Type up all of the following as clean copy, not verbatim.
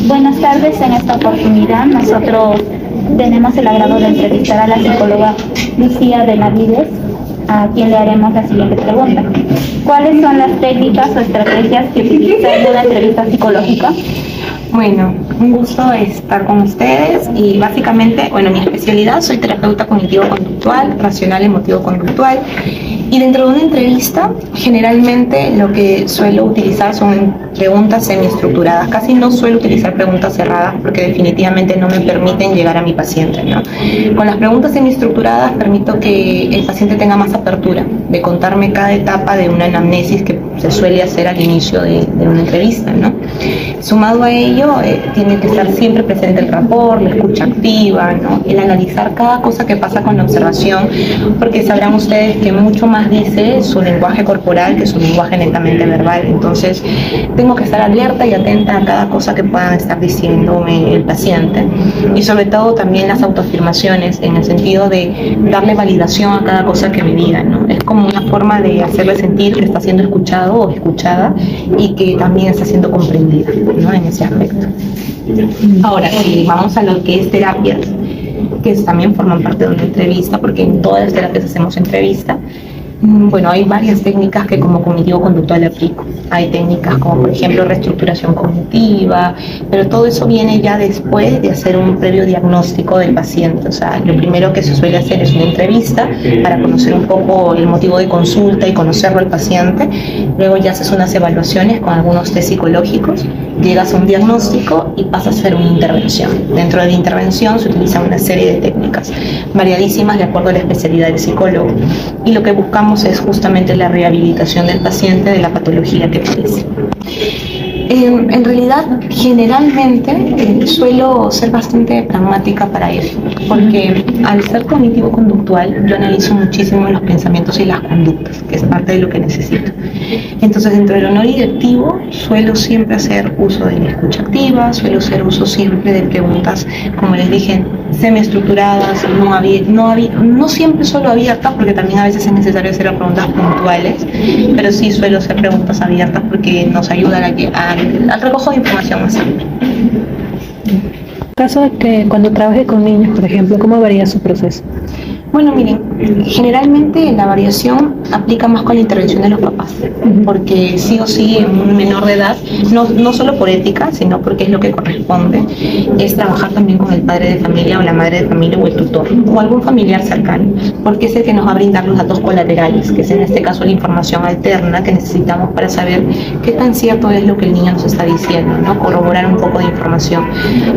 Buenas tardes, en esta oportunidad nosotros tenemos el agrado de entrevistar a la psicóloga Lucía Benavides, a quien le haremos la siguiente pregunta. ¿Cuáles son las técnicas o estrategias que utiliza en una entrevista psicológica? Bueno, un gusto estar con ustedes y básicamente, mi especialidad, soy terapeuta cognitivo-conductual, racional emotivo-conductual, y dentro de una entrevista generalmente lo que suelo utilizar son preguntas semiestructuradas. Casi no suelo utilizar preguntas cerradas porque definitivamente no me permiten llegar a mi paciente, ¿no? Con las preguntas semiestructuradas permito que el paciente tenga más apertura de contarme cada etapa de una anamnesis que se suele hacer al inicio de una entrevista, ¿no? Sumado a ello, tiene que estar siempre presente el rapport, la escucha activa, ¿no? El analizar cada cosa que pasa con la observación, porque sabrán ustedes que mucho más dice su lenguaje corporal que su lenguaje netamente verbal. Entonces, tengo que estar alerta y atenta a cada cosa que puedan estar diciéndome el paciente. Y sobre todo también las autoafirmaciones, en el sentido de darle validación a cada cosa que me digan, ¿no? Es como una forma de hacerle sentir que está siendo escuchado o escuchada y que también está siendo comprendida, ¿no? En ese aspecto. Ahora, si vamos a lo que es terapias, que también forman parte de una entrevista, porque en todas las terapias hacemos entrevista. Bueno, hay varias técnicas que como cognitivo-conductual aplico. Hay técnicas como, por ejemplo, reestructuración cognitiva, pero todo eso viene ya después de hacer un previo diagnóstico del paciente. O sea, lo primero que se suele hacer es una entrevista para conocer un poco el motivo de consulta y conocerlo al paciente. Luego ya haces unas evaluaciones con algunos test psicológicos, llegas a un diagnóstico y pasas a hacer una intervención. Dentro de la intervención se utilizan una serie de técnicas variadísimas de acuerdo a la especialidad del psicólogo. Y lo que buscamos es justamente la rehabilitación del paciente de la patología que padece. En realidad, generalmente suelo ser bastante pragmática para eso, porque al ser cognitivo-conductual yo analizo muchísimo los pensamientos y las conductas, que es parte de lo que necesito. Entonces, dentro del honor directivo suelo siempre hacer uso de la escucha activa, suelo hacer uso siempre de preguntas, como les dije, semiestructuradas, no siempre solo abiertas, porque también a veces es necesario hacer preguntas puntuales, pero sí suelo hacer preguntas abiertas porque nos ayudan al recojo de información más amplia. En caso de que cuando trabaje con niños, por ejemplo, ¿cómo varía su proceso? Bueno, miren, generalmente la variación aplica más con la intervención de los papás, porque sí o sí en un menor de edad, no solo por ética, sino porque es lo que corresponde, es trabajar también con el padre de familia o la madre de familia o el tutor, o algún familiar cercano, porque es el que nos va a brindar los datos colaterales, que es en este caso la información alterna que necesitamos para saber qué tan cierto es lo que el niño nos está diciendo, ¿no? Corroborar un poco de información.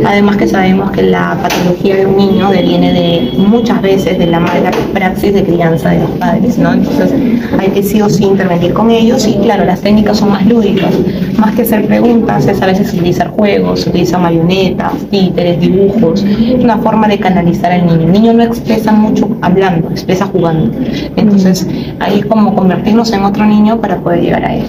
Además que sabemos que la patología de un niño deviene de muchas veces de la mala praxis de crianza de los padres, ¿no? Entonces hay que sí o sí intervenir con ellos y claro, las técnicas son más lúdicas, más que hacer preguntas, es a veces utilizar juegos, utilizar marionetas, títeres, dibujos, una forma de canalizar al niño. El niño no expresa mucho hablando, expresa jugando. Entonces ahí es como convertirnos en otro niño para poder llegar a él.